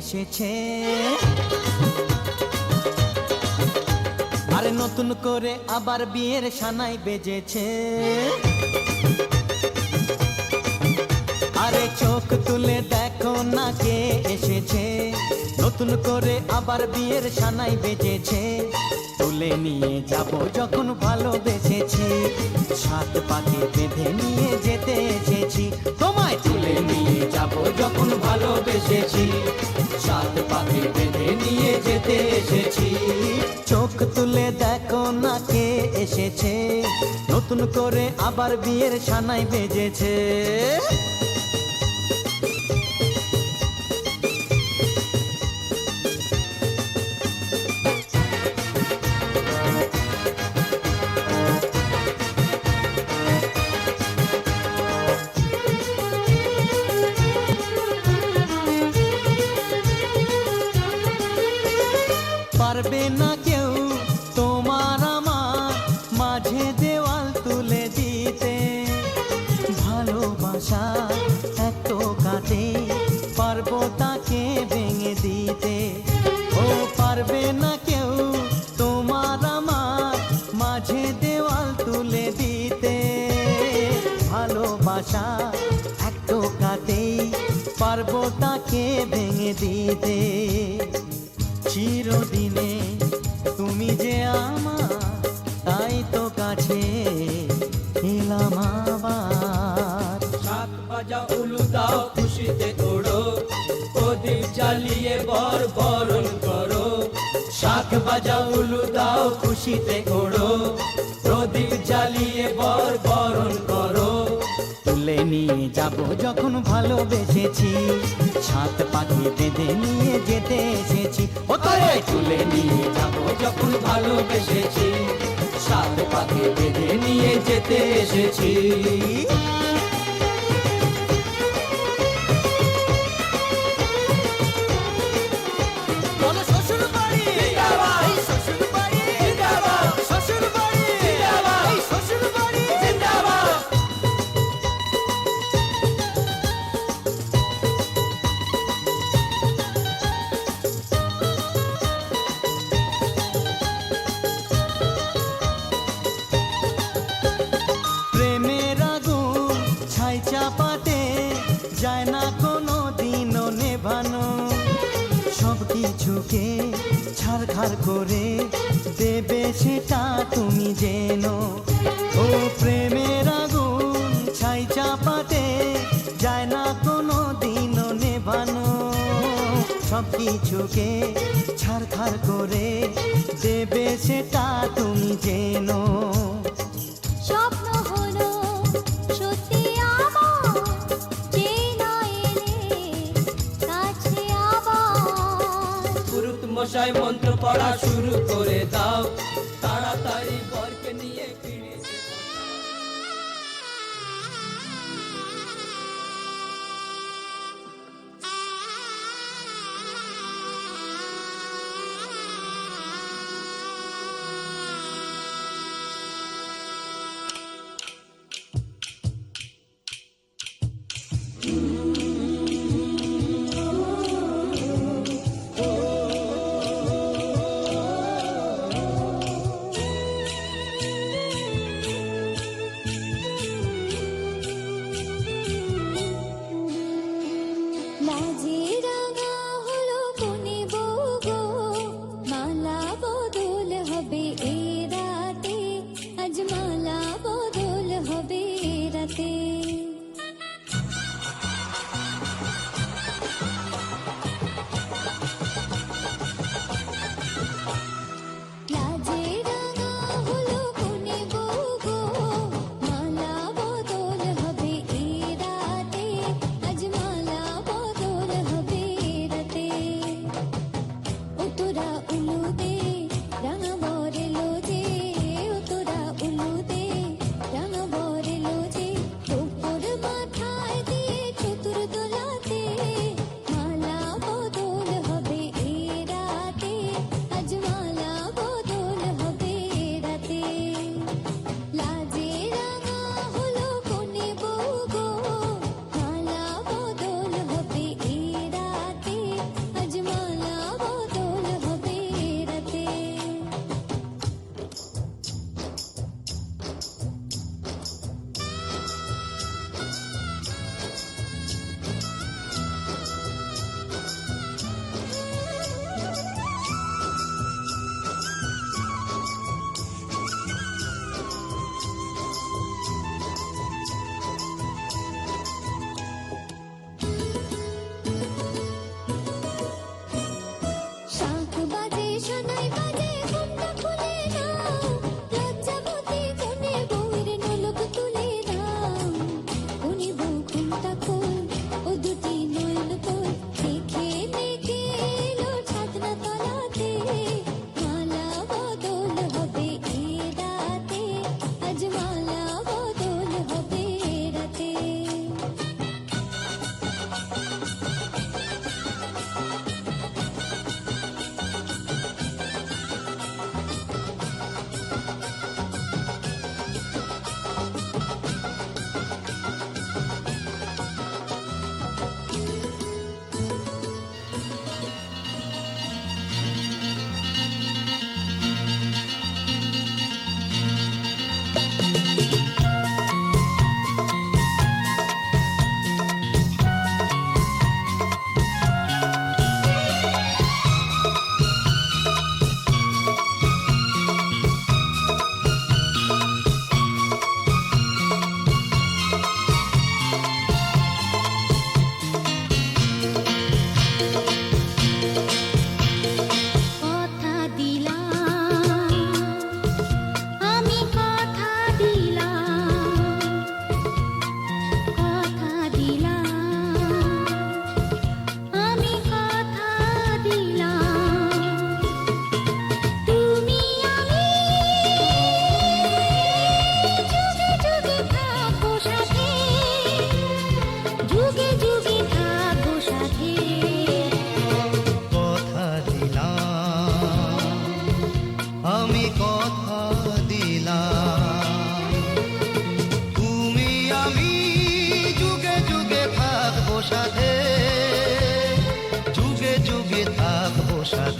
এসেছে আরে নতুন করে আবার বিয়ের সানাই বেজেছে আরে চোখ তুলে দেখো না কে এসেছে নতুন করে আবার বিয়ের সানাই বেজেছে তুলে নিয়ে যাব যখন ভালোবেসেছি সাত পাকে বেঁধে নিয়ে যেতে এসেছি তোমায় তুলে নিয়ে যাব যখন ভালোবেসেছি সাত পাকে বেঁধে নিয়ে যেতে এসেছি চোখ তুলে দেখো না কে এসেছে নতুন করে আবার বিয়ের সানাই বেজেছে পারবে না কেউ তোমার আমার মাঝে দেওয়াল তুলে দিতে ভালোবাসা এত কাটে পারবো তাকে ভেঙে দিতে ও পারবে না কেউ তোমার আমার মাঝে দেওয়াল তুলে দিতে ভালোবাসা এত কাটে পারবো তাকে ভেঙে দিতে চিরদিনে তুমি যে আমার তাই তো কাছে এলাম আবার শাক বাজা উলু দাও খুশিতে ওড়ো প্রদীপ জ্বালিয়ে বর বরণ করো শাক বাজা উলু দাও খুশিতে ওড়ো প্রদীপ জ্বালিয়ে বর বরণ করো তুলে নিয়ে যাব যখন ভালোবেসেছি সাত পাখি বেঁধে নিয়ে যেতে এসেছি ও তোরে তুলে নিয়ে যাব যখন ভালোবেসেছি সাত পাকে বেঁধে নিয়ে যেতে এসেছি শ্বশুর বাড়ি শ্বশুর বাড়ি শ্বশুর বাড়ি শ্বশুর বাড়ি প্রেমের আগুন ছাই চাপাতে যায় না কোনো দিনও নেভানো সব কিছুকে ছাড়খাড় করে দেবে সেটা তুমি জেনো ও প্রেমের আগুন ছাই চাপাতে যায় না কোনো দিনও নেভানো সব কিছুকে ছাড়খাড় করে দেবে সেটা তুমি জেনো স্বপ্ন হলো সত্যি আমার যে না এলে কাছে আবার পুরুত মশাই মন্ত্র পড়া শুরু করে দাও তাড়াতাড়ি বরকে নিয়ে ফিরে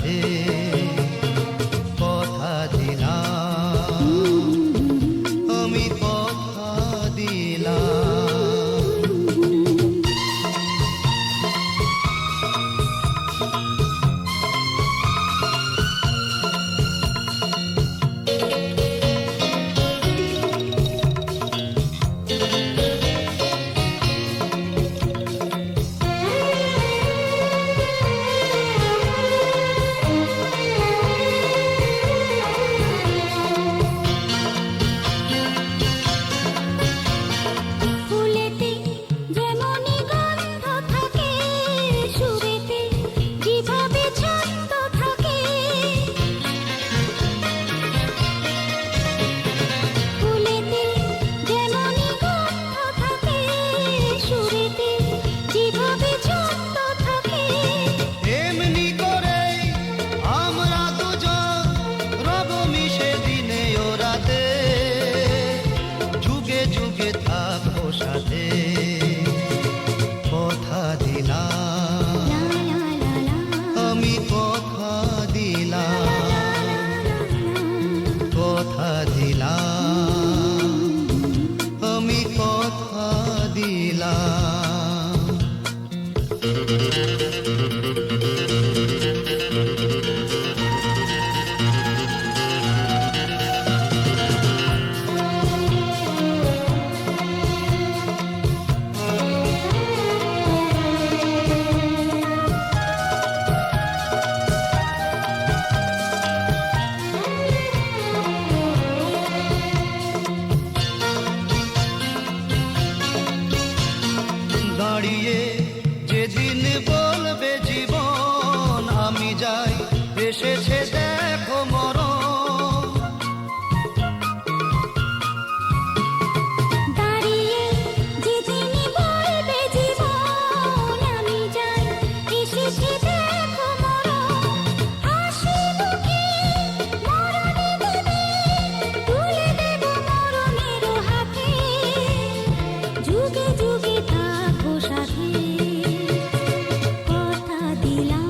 সাথে কথা দিলাম, আমি কথা দিলাম। ফুলেতে যেমনি গন্ধ থাকে, সুরেতে যেভাবে ছন্দ থাকে। ফুলেতে যেমনি গন্ধ থাকে, সুরেতে যেভাবে ছন্দ থাকে। এমনি করে আমরা দুজন রব মিশে দিনে ও রাতে, যুগে যুগে থাকবো সাথে কথা দিলাম, লা লা লা লা, আমি কথা দিলাম, কথা দিলাম, আমি কথা দিলাম। দাঁড়িয়ে যেদিন বলবে জীবন, আমি যাই এসেছে দেখো মরণ। দাঁড়িয়ে যেদিনই বলবে জীবন, আমি যাই এসেছে দেখো মরণ। হাসি মুখে মরণে দেবে, তুলে দেব মরণের হাতে। যুগে যুগে থাকো সাথে কথা দিলাম,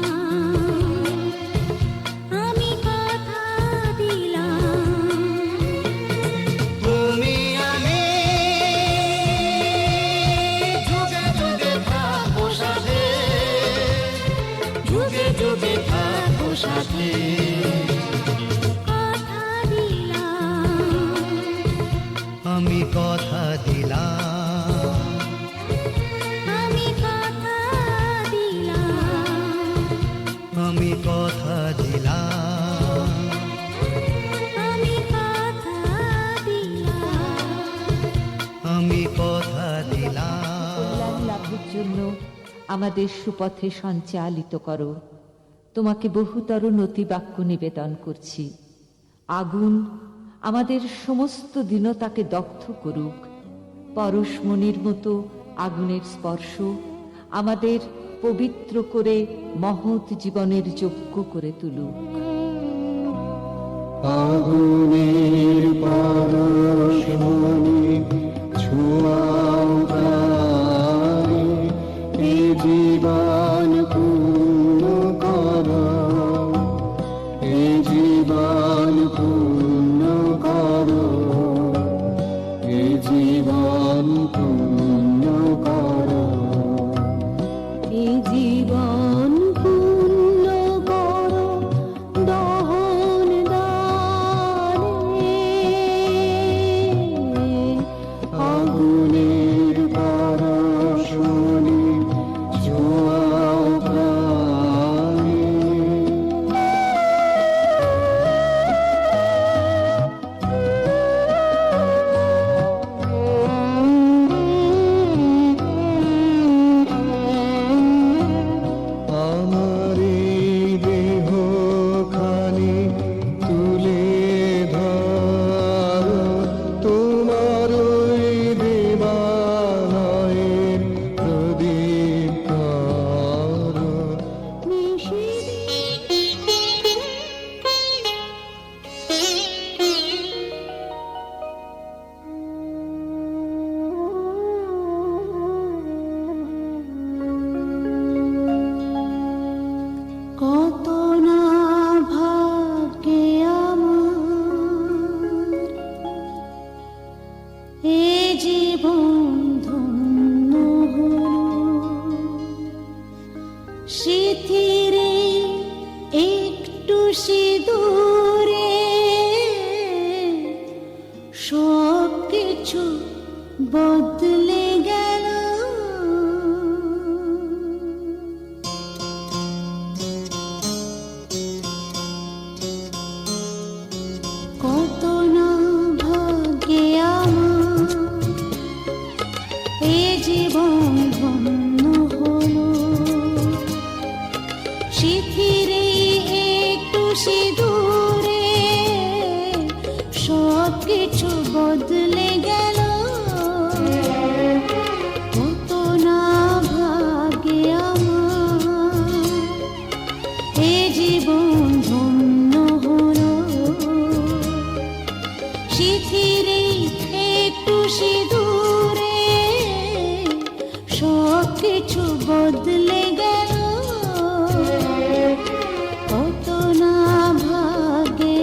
আমি কথা দিলাম। তুমি আমি যুগে যুগে থাকবো সাথে, যুগে যুগে থাকবো সাথে কথা দিলাম, আমি কথা দিলাম, আমি কথা দিলাম, আমি কথা দিলাম, আমি কথা দিলাম। আমি কথা দিলাম। কল্যাণ লাভের জন্য আমাদের সুপথে সঞ্চালিত করো। তোমাকে বহুতর নতি বাক্য নিবেদন করছি। আগুন আমাদের সমস্ত দীনতাকে দগ্ধ করুক। পরশমণির মতো আগুনের স্পর্শ আমাদের পবিত্র করে মহৎ জীবনের যোগ্য করে তুলুক। আগুনের পরশমণি ছোঁয়াও প্রাণে, এ জীবন পূর্ণ করো, এ জীবন পূর্ণ করো, এ জীবন পূর্ণ করো। এ জীবন পূর্ণ করো দহন দানে, আগুনের পরশমণি ছোঁয়াও প্রাণে। আমার এই দেহখানি তুলে ধরো, তোমার ওই দেবালয়ের প্রদীপ করো। কত না সিঁদুরে সব কিছু বদলে গেল। কত না ভাগ্যে আমার এ জীবন ধন্য হলো। শিথিরে একটু সিঁদুরে সব কিছু বদলে গেল। কত না ভাগ্যে আমার এ জীবন ধন্য হলো। শিথিরে একটু সিঁদুরে সব কিছু বদলে গেল। কত না ভাগ্যে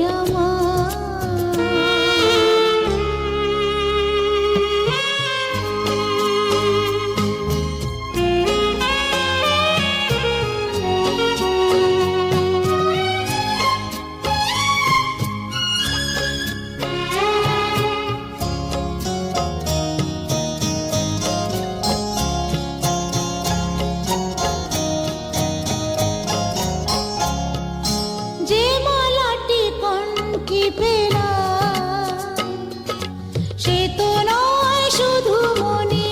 যে মালাটি কণ্ঠে পেলাম সে তো নয় শুধু মনে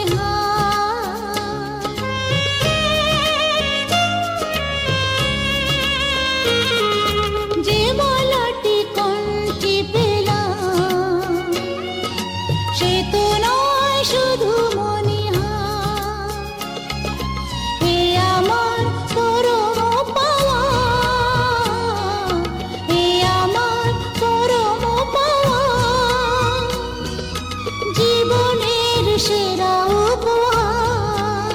যে মালাটি কণ্ঠে পেলাম সে তো নয় শুধু মনে এ আমার পরম পাওয়া। এ আমার পরম পাওয়া জীবনের সেরা উপহার।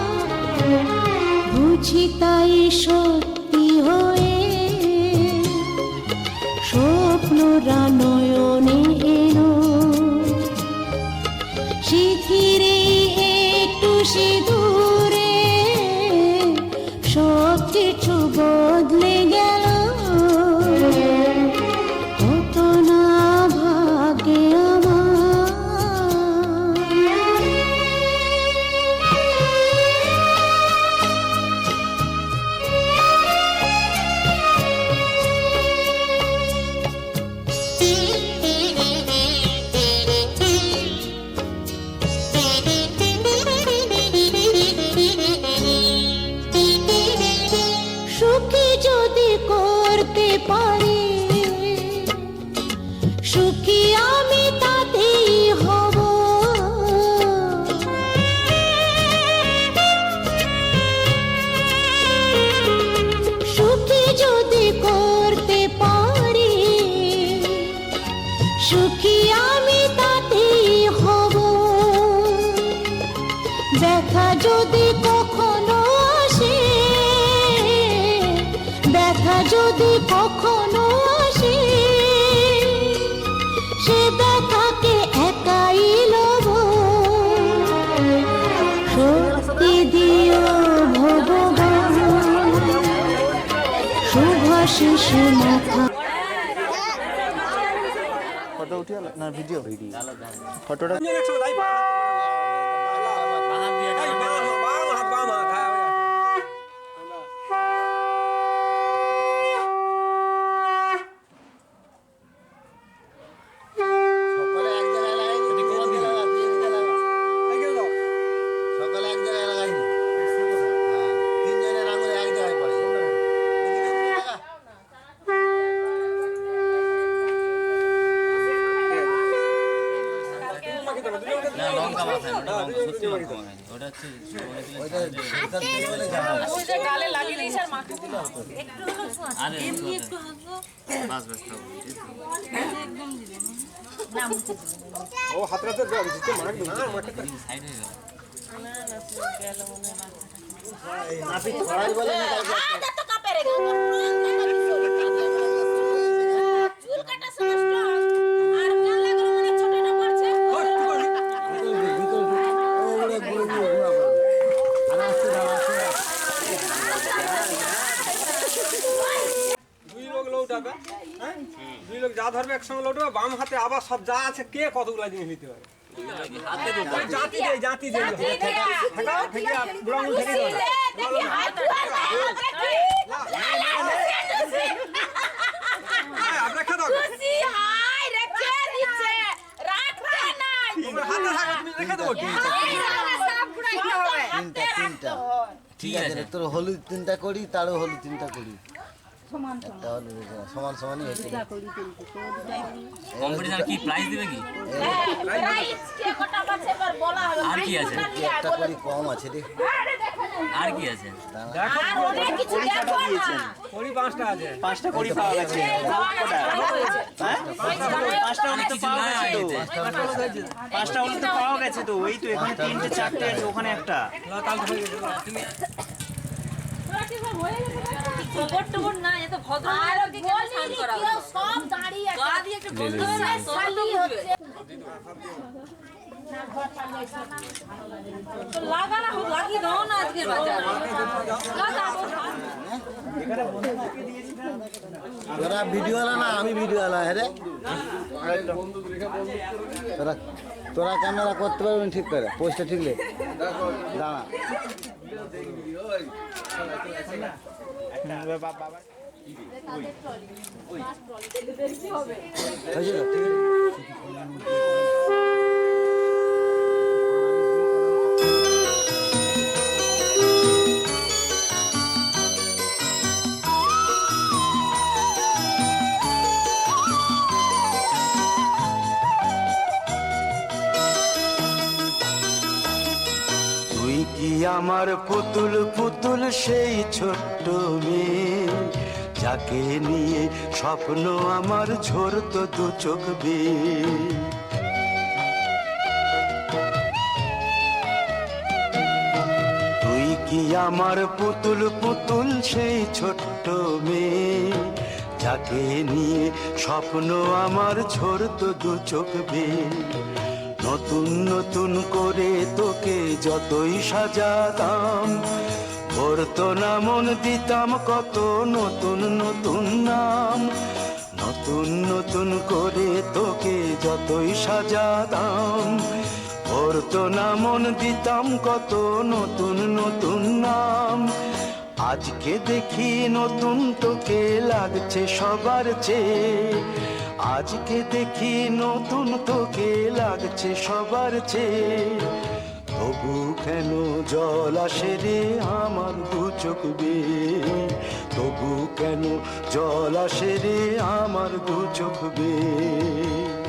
বুঝি তাই সত্যি হয়ে স্বপ্নরা নয়নে এলো। শিথিরে একটু সিঁদুরে সব কিছু বদলে গেল। কত না ভাগ্যে সুখী যদি করতে পারি সুখী আমি তাতেই হব। সুখী যদি করতে পারি সুখী আমি তাতেই হব। ব্যথা যদি কখনো আসে ব্যথা যদি কখনো আসে সে ব্যথাকে একাই লব। শক্তি দিও ভগবান শুভাশিস মাথা। ফটো উঠিয়ে না ভিডিও ফটোটা গালে লাগিয়ে দিয়েছে আর মাকে একটু হলো ছোঁয়া এমনি একটু হাসবো বাস বাস একদম দিবে না মুছে ও হাত রাতে দিতে মার না মাকে সাইড হয়ে গেল না না গেল মনে না নাপি ছড়াই বলে না কালকে তো কাপে রে চুল কাটা সমস্ত আর গাল লাগানো মানে ছোটটা পড়ছে দুই লোক লড়তে হবে, হ্যাঁ? দুই লোক যা ধরবে একসঙ্গে লড়বে, বাম হাতে আবার সব যা আছে কে কতগুলা জিনিস নিতে পারে। জাতি দিয়ে বুড়ো আঙুল থেকে আপনার খেতে হবে, তোমার হাতে থাকবে, তুমি রেখে দেবো কি? তিনটা ঠিক আছে, তোর হলুদ 3টা করি, তারও হলুদ 3টা করি, একটা হলুদ সমান সমানই হয়েছে। কম্পিটিশন কি প্রাইজ দিবে কি? আর কি আছে? একটা করি কম আছে রে। আর কি আছে? করি 5টা আছে। 5টা কড়ি পাওয়া গেছে। হ্যাঁ? 5টা হলুদ তো পাওয়া গেছে তো। 5টা হলুদ তো পাওয়া গেছে তো। ওই তো এখানে 3টে 4টে আছে, ওখানে একটা। তোরা ভিডিওওয়ালা না, আমি ভিডিওওয়ালা। হ্যাঁ রে, তোরা ক্যামেরা করতে পারবেন ঠিক করে, পোস্টটা ঠিক লে দাঁড়া। হয়েছে তো? ঠিক আছে। তুই কি আমার পুতুল পুতুল সেই ছোট্ট মেয়ে, যাকে নিয়ে স্বপ্ন আমার ঝরতো 2 চোখ বেয়ে। তুই কি আমার পুতুল পুতুল সেই ছোট্ট মেয়ে, যাকে নিয়ে স্বপ্ন আমার ঝরতো 2 চোখ বেয়ে। নতুন নতুন করে তোকে যতই সাজাতাম, ভরতো না মন, দিতাম কত নতুন নতুন নাম। নতুন নতুন করে তোকে যতই সাজাতাম, ভরতো না মন, দিতাম কত নতুন নতুন নাম। আজকে দেখি নতুন তোকে লাগছে সবার চেয়ে, আজকে দেখি নতুন তোকে লাগছে সবার চেয়ে। তবু কেন জল আসে রে আমার 2 চোখ বেয়ে, তবু কেন জল আসে রে আমার 2 চোখ বেয়ে।